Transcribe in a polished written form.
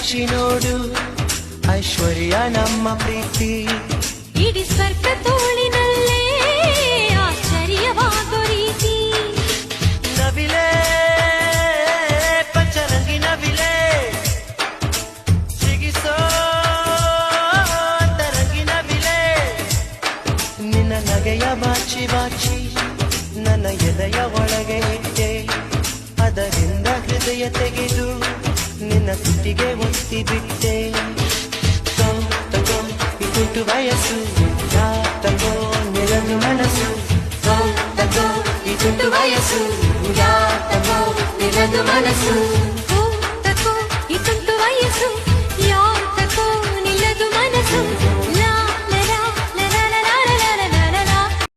ಮೆಚ್ಚಿ ನೋಡು ಐಶ್ವರ್ಯ ನಮ್ಮ ಪ್ರೀತಿ ಇಡೀ ಸ್ವರ್ಗ ತೋಳಿನಲ್ಲೇ ಆಶ್ಚರ್ಯವಾಗೋ ರೀತಿ ನವಿಲೆ ಪಂಚರಂಗಿ ನವಿಲೆ ಸಿಗಿಸೋ ತರಂಗಿ ನವಿಲೆ ನಿನ್ನ ನಗೆಯ ಬಾಚಿ ಬಾಚಿ ನನ್ನ ಎದೆಯ ಒಳಗೆ ಇಟ್ಟೆ ಅದರಿಂದ ಹೃದಯ ತೆಗೆದು ನಿನ್ನ ತುಟಿಗೆ ಒತ್ತಿ ಬಿಟ್ಟೆ ತಗೋ ಇದುಂಟು ವಯಸ್ಸು ತಗೋ ನಿರದು ಮನಸ್ಸು ತಗೋ ಇದುಂಟು ವಯಸ್ಸು ತಗೋ ನಿರದು ಮನಸ್ಸು